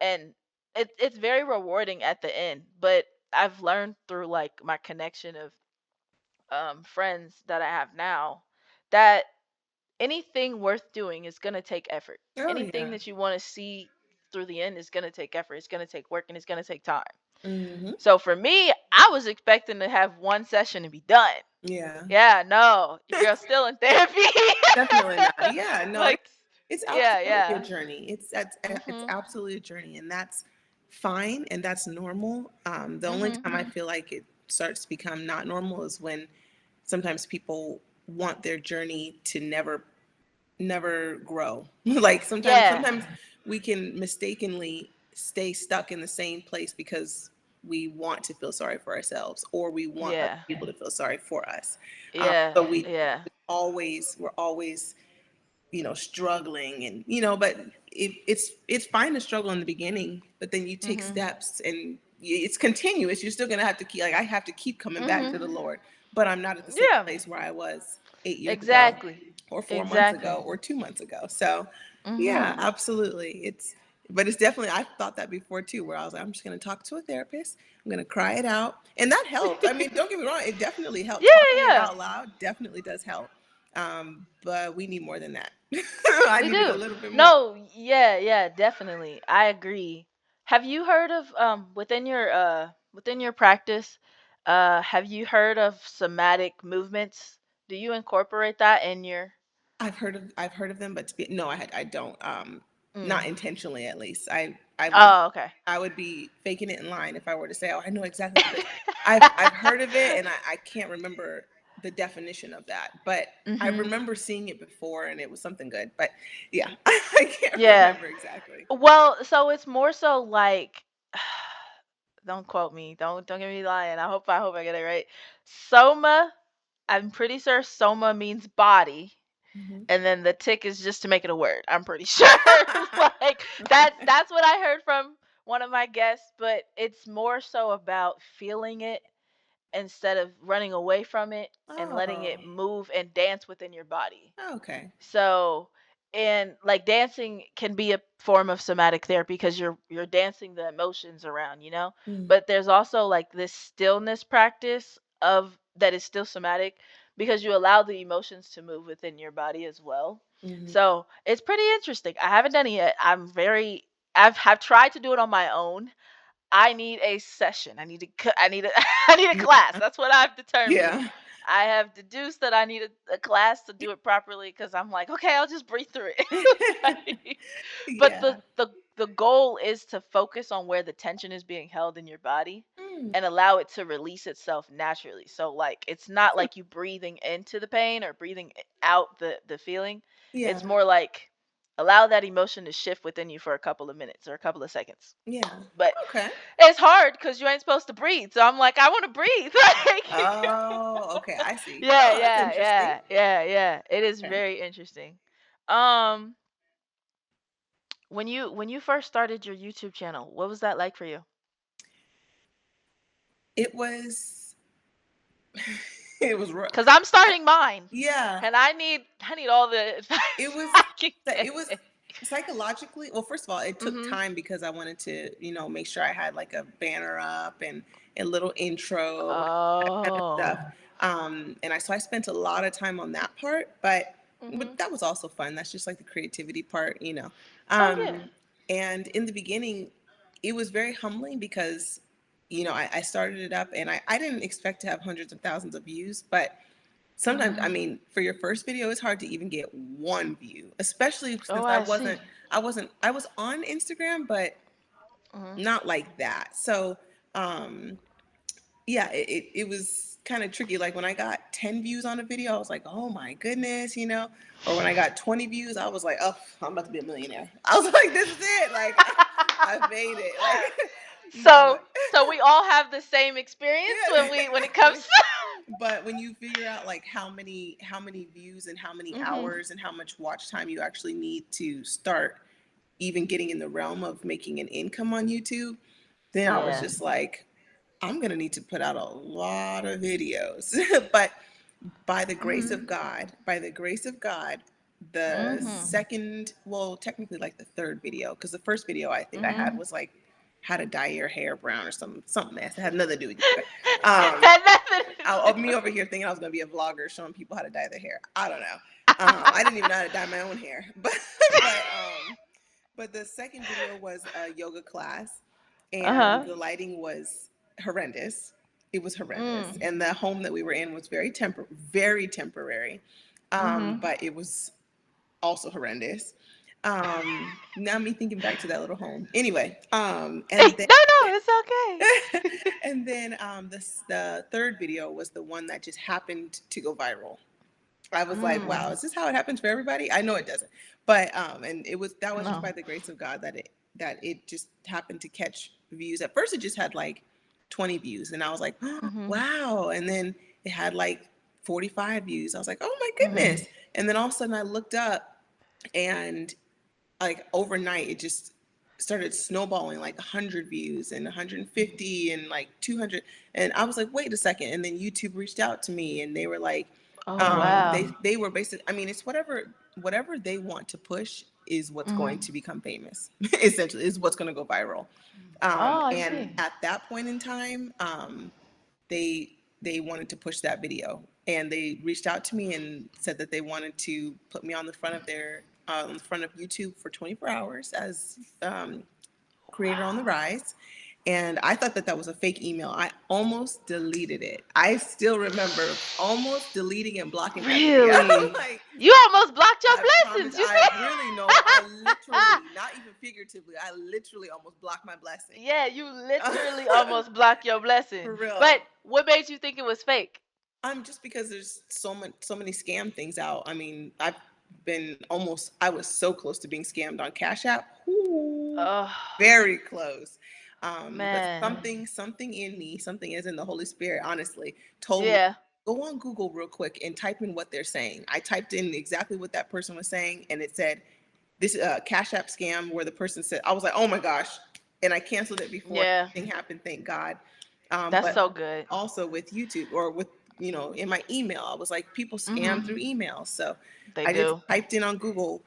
and it's very rewarding at the end. But I've learned through like my connection of friends that I have now that anything worth doing is going to take effort. Oh Anything yeah. that you want to see through the end is going to take effort. It's going to take work and it's going to take time. Hmm. So for me, I was expecting to have one session and be done. Yeah. Yeah, no, your girl's still in therapy. Definitely not. Yeah. No, Like, it's yeah, absolutely a yeah. journey. It's Mhm. absolutely a journey, and that's fine, and that's normal. The only Mhm. time I feel like it starts to become not normal is when sometimes people want their journey to never grow. Like Yeah. sometimes we can mistakenly stay stuck in the same place because we want to feel sorry for ourselves, or we want other Yeah. people to feel sorry for us. Yeah. So Yeah. we're always struggling, and but it's fine to struggle in the beginning, but then you take Mhm. steps, and it's continuous. You're still gonna have to keep, like, I have to keep coming back to Mhm. the Lord, but I'm not at the same Yeah. place where I was 8 years ago, Exactly. or 4 months ago, Exactly. or 2 months ago. So yeah, Mhm. absolutely. But it's definitely, I've thought that before too, where I was like, I'm just going to talk to a therapist. I'm going to cry it out. And that helped. I mean, don't get me wrong. It definitely helped. Yeah, Talking it yeah. out loud definitely does help. But we need more than that. I We needed a do. little bit more. No, yeah, yeah, definitely. I agree. Have you heard of within your practice, have you heard of somatic movements? Do you incorporate that in your I've heard of them, but no, I don't. Not Mm. intentionally, at least. Oh, okay. I would be faking it in line if I were to say, "Oh, I know exactly what it is." I've heard of it, and I can't remember the definition of that, but I Mhm. remember seeing it before, and it was something good. But yeah, I can't Yeah. remember exactly. Well, so it's more so like don't quote me. Don't get me lying. I hope I get it right. Soma, I'm pretty sure soma means body. Hmm. And then the tick is just to make it a word. I'm pretty sure. Like that's what I heard from one of my guests, but it's more so about feeling it instead of running away from it and letting Oh, it move and dance within your body. okay. So, and like dancing can be a form of somatic therapy because you're dancing the emotions around, you know? Mm-hmm. But there's also like this stillness practice of that is still somatic because you allow the emotions to move within your body as well. Mm-hmm. So, it's pretty interesting. I haven't done it yet. I've tried to do it on my own. I need a session. I need a I need a class. Yeah. That's what I've determined. Yeah. I have deduced that I need a class to do it properly because I'm like, okay, I'll just breathe through it. Like, but Yeah. the goal is to focus on where the tension is being held in your body Mm. and allow it to release itself naturally. So like it's not like you breathing into the pain or breathing out the feeling. Yeah. It's more like allow that emotion to shift within you for a couple of minutes or a couple of seconds. Yeah. But Okay. it's hard because you ain't supposed to breathe. So I'm like, I want to breathe. Like, Oh, okay. I see. yeah, Oh, that's yeah, interesting. yeah, yeah, yeah. It is Okay. very interesting. Um, when you first started your YouTube channel, what was that like for you? It was it was rough. Because I'm starting mine, Yeah. and I need all the advice It was I can it was get. psychologically, well, first of all, it took Mhm. time because I wanted to, make sure I had like a banner up and a little intro and that kind of stuff. Oh. And I spent a lot of time on that part, but Mhm. that was also fun. That's just like the creativity part. Oh yeah. Um, and in the beginning, it was very humbling because, I started it up and I didn't expect to have hundreds of thousands of views, but sometimes, I Mhm. mean, for your first video, it's hard to even get one view, especially Oh, since I see. I was on Instagram, but Mhm. not like that. So, um, yeah, it was kind of tricky. Like when I got 10 views on a video, I was like, oh my goodness. Or when I got 20 views, I was like, oh, I'm about to be a millionaire. I was like, this is it. Like, I've made it. Like, so but so we all have the same experience when it yeah. comes. But when you figure out like how many views and how many Mhm. hours and how much watch time you actually need to start even getting in the realm of making an income on YouTube, then I was Yeah. just like, I'm gonna need to put out a lot of videos. But Mhm. by the grace of God, the Mhm. second, well, technically like the third video, because the first video I think I had Mhm. was like how to dye your hair brown or something mess. It had nothing to do with yoga. Had nothing to Me over here thinking I was gonna be a vlogger showing people how to dye their hair. I don't know. I didn't even know how to dye my own hair, but but the second video was a yoga class, and Uh-huh. the lighting was horrendous. It was horrendous, Mm. and the home that we were in was very temporary. Mhm. But it was also horrendous. Now me thinking back to that little home. Anyway, and Hey, then no, no, it's okay. and then the third video was the one that just happened to go viral. I was like, wow, Mm. is this how it happens for everybody? I know it doesn't. But and that was just No. by the grace of God that it just happened to catch views. At first it just had like 20 views and I was like, oh, Mhm. wow. And then it had like 45 views. I was like, oh my Mhm. goodness. And then all of a sudden I looked up and like overnight it just started snowballing, like 100 views and 150 and like 200. And I was like, wait a second. And then YouTube reached out to me and they were like, Oh wow. they were basically, I mean, it's whatever they want to push is what's going Mhm. to become famous. Essentially is what's going to go viral. Oh, I And see. at that point in time, they they wanted to push that video and they reached out to me and said that they wanted to put me on the front of their on the front of YouTube for 24 hours as creator on the Wow. rise. And I thought that that was a fake email. I almost deleted it. I still remember almost deleting and blocking that video. Really? Like, You almost blocked your I promise, blessings. You I see? really know. I literally, not even figuratively, I literally almost blocked my blessing. Yeah, you literally almost blocked your For blessing. But real. what made you think it was fake? Just because there's so many scam things out. I mean, I was so close to being scammed on Cash App. Ooh, Oh, very close. But man. something in me, something is in the Holy Spirit, honestly, told me Yeah. go on Google real quick and type in what they're saying. I typed in exactly what that person was saying, and it said this Cash App scam where the person said, I was like, oh my gosh, and I canceled it before Yeah. anything happened. Thank God. That's But so good. also with YouTube or with in my email, I was like, people scam through email, so They I just do. typed in on Google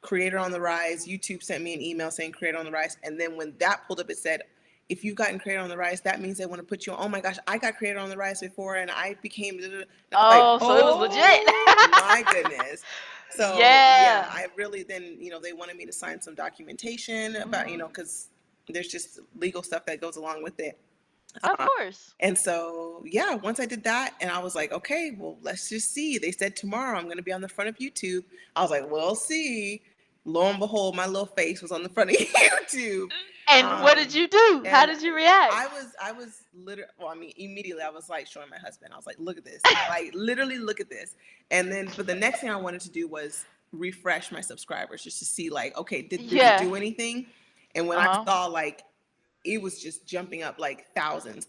creator on the rise. YouTube sent me an email saying creator on the rise, and then when that pulled up, it said if you've gotten creator on the rise, that means they want to put you on. Oh my gosh, I got creator on the rise before, and I became. And I was like, Oh, so it was legit. oh my goodness. So yeah, Yeah. I really then they wanted me to sign some documentation about Mhm. because there's just legal stuff that goes along with it. Of course. And so, yeah, once I did that, and I was like, okay, well, let's just see. They said tomorrow I'm going to be on the front of YouTube. I was like, we'll see. Lo and behold, my little face was on the front of YouTube. And what did Um, you do? How and did you react? I was literally, well, I mean, immediately I was like showing my husband. I was like, look at this. Like, literally, look at this. And then, but the next thing I wanted to do was refresh my subscribers just to see, like, okay, did it Yeah. do anything? And when I Uh-huh. saw, like, it was just jumping up like thousands.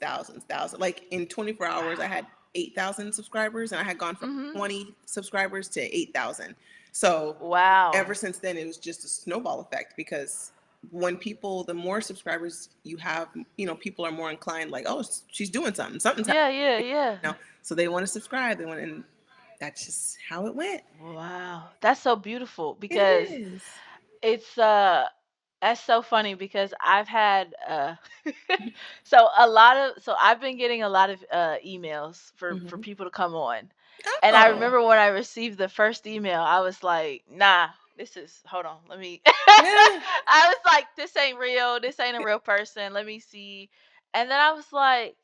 Like in 24 hours, I had 8,000 subscribers, and I had gone from Mhm. 20 subscribers to 8,000. So Wow. ever since then, it was just a snowball effect because the more subscribers you have, people are more inclined, like, oh, she's doing something, something's Yeah, yeah, happening, yeah. so they want to subscribe. And that's just how it went. Wow. That's so beautiful It because is. it's that's so funny because I've had so a lot of so I've been getting a lot of emails for Hmm. people to come on. And I Oh, remember when I received the first email, I was like, "Nah, this is hold on, let me." yeah. I was like, "This ain't real. This ain't a real person. Let me see." And then I was like,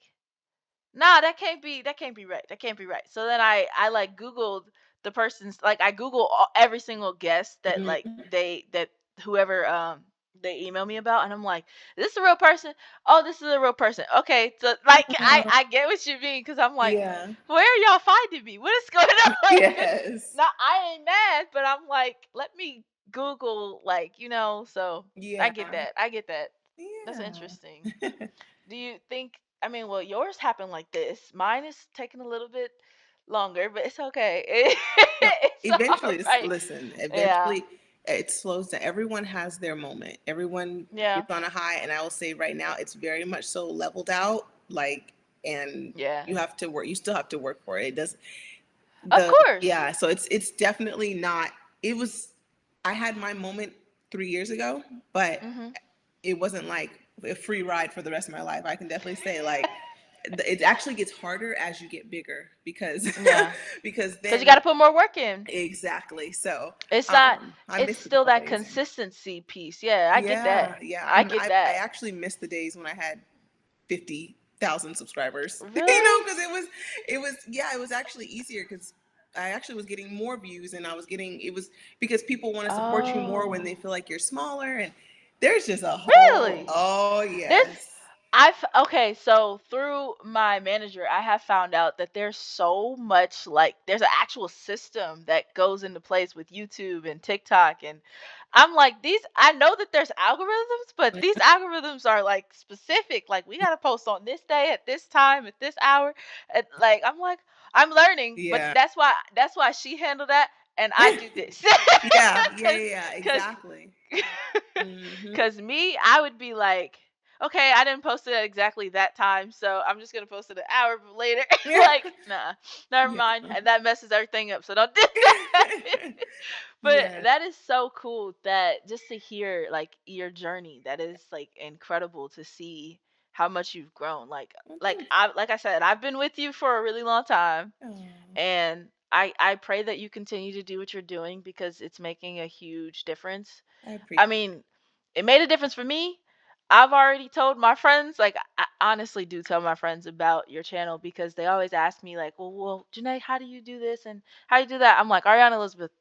"Nah, that can't be right. That can't be right." So then I like Googled the person's like I Google every single guest that like Mhm. that whoever they email me about, and I'm like, "Is this a real person? Oh, this is a real person." Okay, so like I get what you mean because I'm like, Yeah. where are y'all finding me? What is going on? Yes. Now I ain't mad, but I'm like, let me Google like So I Yeah. get that. I get that. That's Yeah. interesting. Do you think I mean, well, yours happened like this. Mine is taking a little bit longer, but it's okay. No, It's all eventually, right. listen, Yeah. eventually it slows down. Everyone has their moment. Everyone Yeah. gets on a high, and I will say right now, it's very much so leveled out. Like, and Yeah. you have to work. You still have to work for it. It does Of the course. yeah. So it's definitely not. It was. I had my moment 3 years ago, but Mhm. it wasn't like a free ride for the rest of my life. I can definitely say like it actually gets harder as you get bigger because Yeah. because Cuz you then got to put more work in. exactly. So It's not I it's miss the still good that days. consistency piece. Yeah, I get that. Yeah, yeah. I get I that. actually miss the days when I had 50,000 subscribers. Really? Because it was actually easier because I actually was getting more views, and I was getting it was because people want to support you more when Oh. they feel like you're smaller, and there's just a whole Really? oh There's yes. I've okay, so through my manager, I have found out that there's so much like there's an actual system that goes into place with YouTube and TikTok and I'm like these I know that there's algorithms, but these algorithms are like specific. Like we got to post on this day at this time at this hour. And like I'm like I'm learning, but Yeah. that's why she handled that and I do this. Yeah, Cuz exactly. Hmm. Cause me, I would be like, okay, I didn't post it at exactly that time, so I'm just gonna post it an hour later. Yeah. Like, nah, never Yeah. mind. And that messes everything up, so don't do that. But Yeah. that is so cool that just to hear like your journey, that is like incredible to see how much you've grown. Like I said, I've been with you for a really long time Oh, and I pray that you continue to do what you're doing because it's making a huge difference. I appreciate I mean, it made a difference for me. I've already told my friends, like, I honestly do tell my friends about your channel because they always ask me, like, well, Janae, how do you do this and how do you do that? I'm like, Ariana Elizabeth,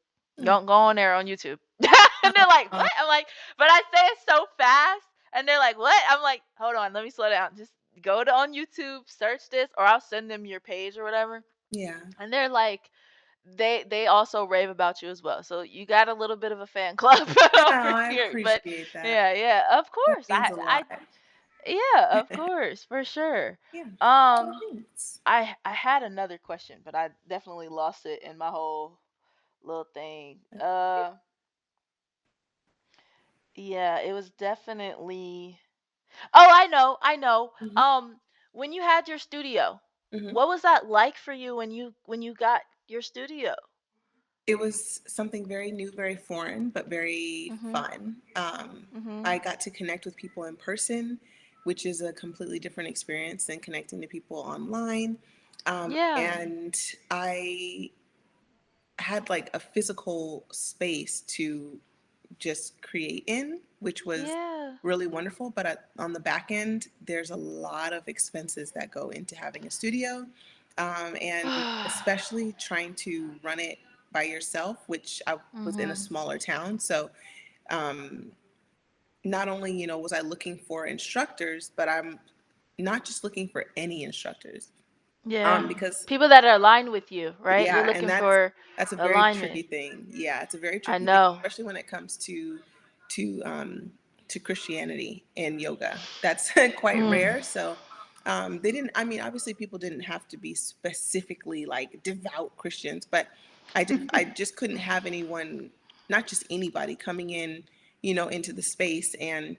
Mm. go on there on YouTube. And they're like, Oh, what? I'm like, but I say it so fast, and they're like, what? I'm like, hold on, let me slow down. Just go to on YouTube, search this, or I'll send them your page or whatever. yeah. And they're like, they also rave about you as well. So you got a little bit of a fan club Oh, over I here. But appreciate that. yeah, yeah, of That course. means a lot. Yeah, of course, for sure. Yeah. Well, Um, thanks. I had another question, but I definitely lost it in my whole little thing. That's okay. Yeah, it was definitely. Oh, I know, I know. Hmm. When you had your studio, Hmm. what was that like for you when you got your studio? It was something very new, very foreign, but very Mhm. fun. Mhm. I got to connect with people in person, which is a completely different experience than connecting to people online. Yeah. And I had like a physical space to just create in, which was Yeah. really wonderful. But on the back end, there's a lot of expenses that go into having a studio, and especially trying to run it by yourself, which I was in a Mhm. smaller town. So um, not only was I looking for instructors, but I'm not just looking for any instructors, Yeah. because People that are aligned with you, right? You're yeah, and looking for that's a very alignment. tricky thing. Yeah, it's a very I tricky thing, know. especially when it comes to to Christianity and yoga. That's quite Mm. rare. So they didn't. I mean, obviously, people didn't have to be specifically like devout Christians, but I just couldn't have anyone, not just anybody, coming in, into the space and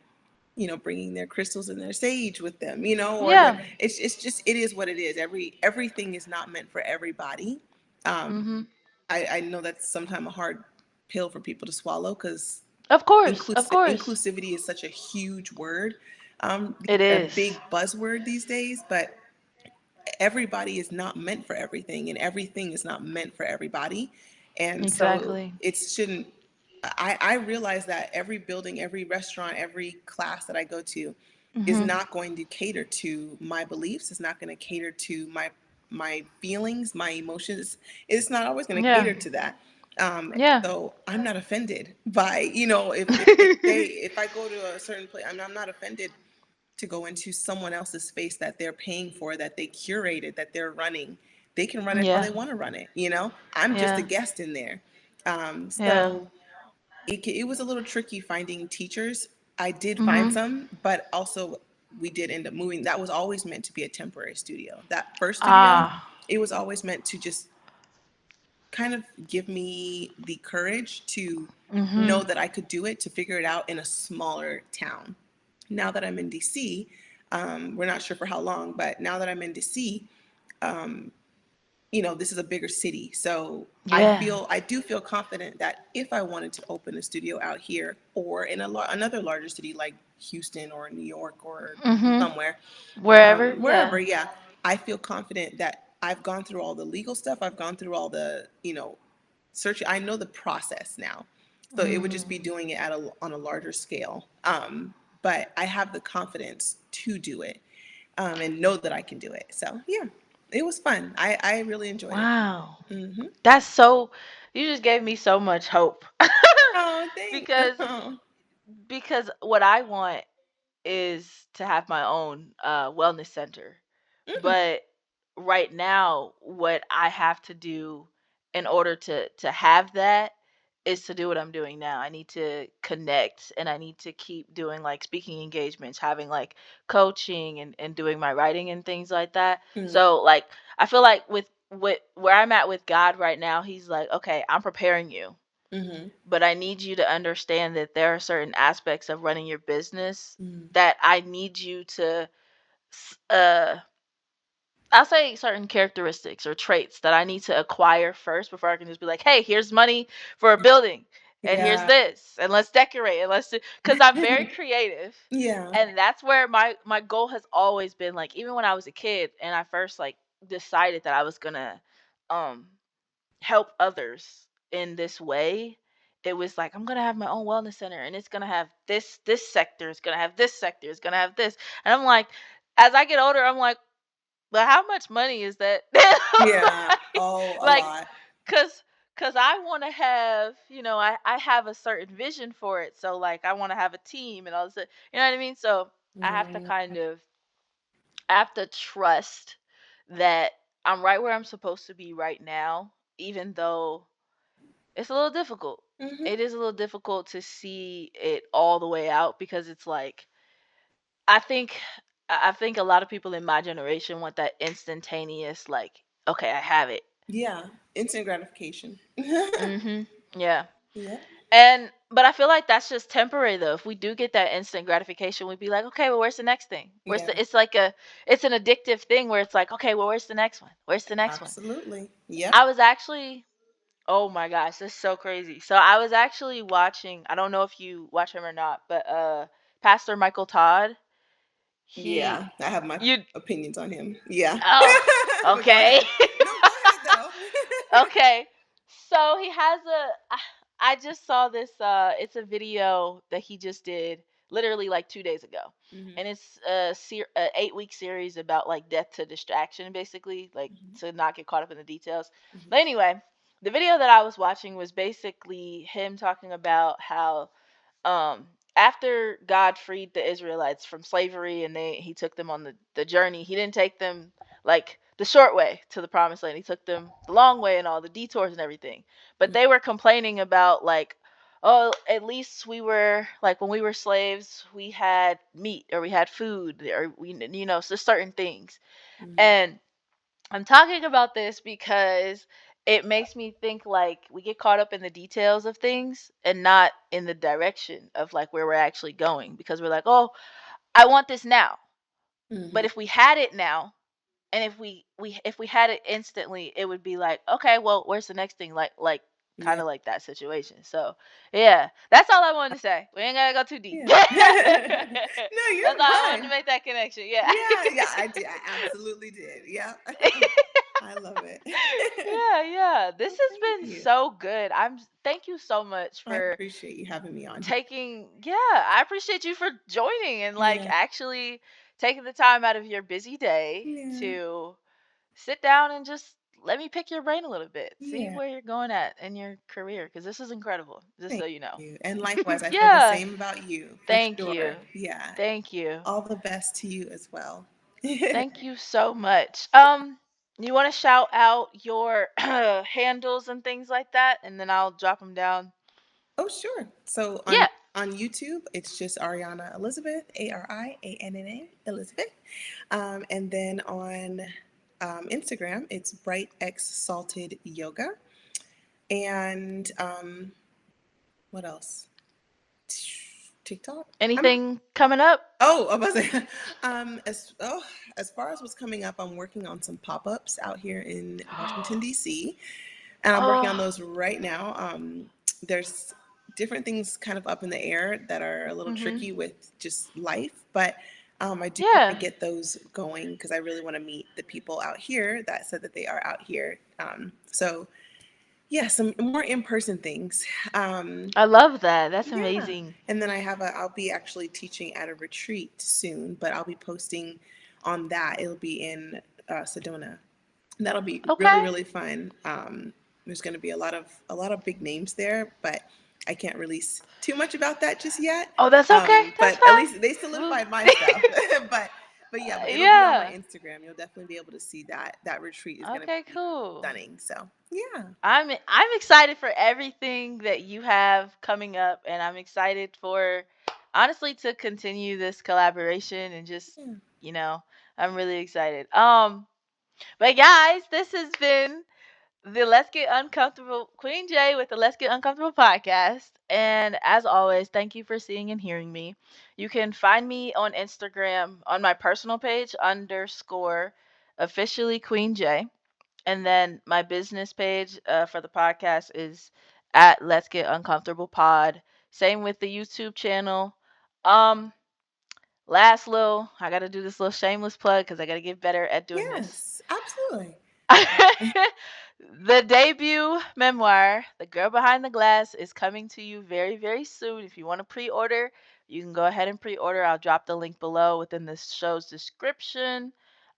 bringing their crystals and their sage with them, or Yeah. it's just, it is what it is. Everything is not meant for everybody. Mhm. I know that's sometimes a hard pill for people to swallow, because Of course. Of course. inclusivity is such a huge word, It a is. big buzzword these days, but everybody is not meant for everything, and everything is not meant for everybody. And so Exactly. it shouldn't, I realize that every building, every restaurant, every class that I go to is Mhm. not going to cater to my beliefs. It's not going to cater to my feelings, my emotions. It's not always going to Yeah. cater to that. Yeah. So I'm not offended by, if if I go to a certain place, I'm not offended to go into someone else's space that they're paying for, that they curated, that they're running. They can run it how Yeah. they want to run it. I'm just a Yeah. guest in there. Yeah. So it was a little tricky finding teachers. I did find Mhm. some, but also we did end up moving. That was always meant to be a temporary studio. That first studio, Ah. it was always meant to just kind of give me the courage to know Mhm. that I could do it, to figure it out in a smaller town. Now that I'm in DC, we're not sure for how long, but now that I'm in DC, this is a bigger city. So Yeah. I do feel confident that if I wanted to open a studio out here or in another larger city like Houston or New York or Mhm. somewhere, Wherever. wherever, Yeah. yeah, I feel confident that I've gone through all the legal stuff. I've gone through all the, search. I know the process now. So it would just Mhm. be doing it on a larger scale. But I have the confidence to do it, and know that I can do it. So yeah, it was fun. I really enjoyed it. Wow. Hmm. That's so you just gave me so much hope. Oh, thanks. because Oh. what I want is to have my own wellness center. Mm, But right now, what I have to do in order to have that is to do what I'm doing now. I need to connect and I need to keep doing like speaking engagements, having like coaching and doing my writing and things like that. mm, So like I feel like with where I'm at with God right now, he's like, "Okay, I'm preparing you, mm-hmm, but I need you to understand that there are certain aspects of running your business mm, that I need you to s- uh I'll say certain characteristics or traits that I need to acquire first before I can just be like, "Hey, here's money for a building, and here's yeah. this, and let's decorate, and let's do." Because I'm very creative, Yeah. and that's where my goal has always been. Like even when I was a kid, and I first like decided that I was gonna um help others in this way, it was like, I'm gonna have my own wellness center, and it's gonna have this sector, it's gonna have this sector, it's gonna have this. And I'm like, as I get older, I'm like, but how much money is that? Yeah. Oh, a like, lot. cause cause I want to have, I have a certain vision for it. So like, I want to have a team and all this, you know what I mean? So I have to Mm, kind of, I have to trust that I'm right where I'm supposed to be right now, even though it's a little difficult. mhm. It is a little difficult to see it all the way out, because it's like, I think I think a lot of people in my generation want that instantaneous, like, okay, I have it. Yeah. Instant gratification. Mhm. Yeah. Yep. And but I feel like that's just temporary though. If we do get that instant gratification, we'd be like, okay, well, where's the next thing? Where's Yeah. the it's like a it's an addictive thing where it's like, okay, well, where's the next one? Where's the next one? Absolutely. Yep. I was actually, oh my gosh, this is so crazy. So I was actually watching, I don't know if you watch him or not, but Pastor Michael Todd, he Yeah. I have my you opinions on him. Yeah. oh, But go okay. ahead. No, go ahead though. Okay. So he has I just saw this it's a video that he just did literally like 2 days ago. Hmm. And it's a 8-week series about like death to distraction, basically, like Hmm. to not get caught up in the details. Hmm. But anyway, the video that I was watching was basically him talking about how um after God freed the Israelites from slavery, and he took them on the journey, he didn't take them like the short way to the promised land. He took them the long way and all the detours and everything. But they were complaining about like, oh, at least we were like, when we were slaves, we had meat, or we had food, or we, so certain things. Hmm. And I'm talking about this because it makes me think like we get caught up in the details of things and not in the direction of like where we're actually going, because we're like, "Oh, I want this now." But Hmm. if we had it now, and if we had it instantly, it would be like, "Okay, well, where's the next thing?" Like kind Yeah. of like that situation. So, yeah, that's all I wanted to say. We ain't got to go too deep. Yeah. No, That's you're all I wanted to fine. make that connection. Yeah. Yeah, yeah, I did. I absolutely did. Yeah. I love it. Yeah, yeah. This Well, has thank been you. so good. Thank you so much I for appreciate you having me on here. yeah, I appreciate you for joining and like Yeah. actually taking the time out of your busy day Yeah. to sit down and just let me pick your brain a little bit. See Yeah. where you're going at in your career, because this is incredible, just Thank so you know. you. And likewise, I feel the Yeah. same about you for Thank you. sure. Yeah. Thank you. All the best to you as well. Thank you so much. You want to shout out your handles and things like that, and then I'll drop them down. Oh, sure. So Yeah. on YouTube, it's just Arianna Elizabeth, Arianna Elizabeth. And then on Instagram, it's brightxsaltedyoga. And what else? TikTok. I'm Anything coming up? Oh, I was say, as far as what's coming up, I'm working on some pop-ups out here in Washington D.C. and I'm working on Oh. those right now. There's different things kind of up in the air that are a little Mhm. tricky with just life, but I do want to Yeah. get those going because I really want to meet the people out here that said that they are out here. So yeah, some more in-person things. I love that. That's Yeah. amazing. And then I'll be actually teaching at a retreat soon, but I'll be posting on that. It'll be in Sedona. And that'll be really, Okay. really fun. There's going to be a lot of big names there, but I can't release too much about that just yet. Oh, that's okay. That's But at fine. least they Well, solidified my stuff. but yeah, but it'll be on my yeah. Instagram. You'll definitely be able to see that. That retreat is going to Okay, be cool. stunning. So yeah. I'm excited for everything that you have coming up, and I'm excited for honestly to continue this collaboration and just, Yeah. you know, I'm really excited. But guys, this has been the Let's Get Uncomfortable Queen J with the Let's Get Uncomfortable podcast. And as always, thank you for seeing and hearing me. You can find me on Instagram on my personal page underscore officially Queen J. And then my business page for the podcast is at Let's Get Uncomfortable Pod. Same with the YouTube channel. Um, last little, I got to do this little shameless plug because I got to get better at doing this. Yes, absolutely. The debut memoir, The Girl Behind the Glass, is coming to you very, very soon. If you want to pre order, you can go ahead and pre order. I'll drop the link below within this show's description.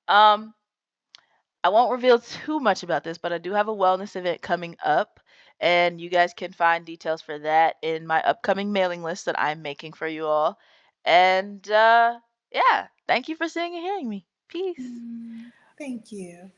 Um, I won't reveal too much about this, but I do have a wellness event coming up, and you guys can find details for that in my upcoming mailing list that I'm making for you all. And yeah, thank you for seeing and hearing me. Peace. Thank you.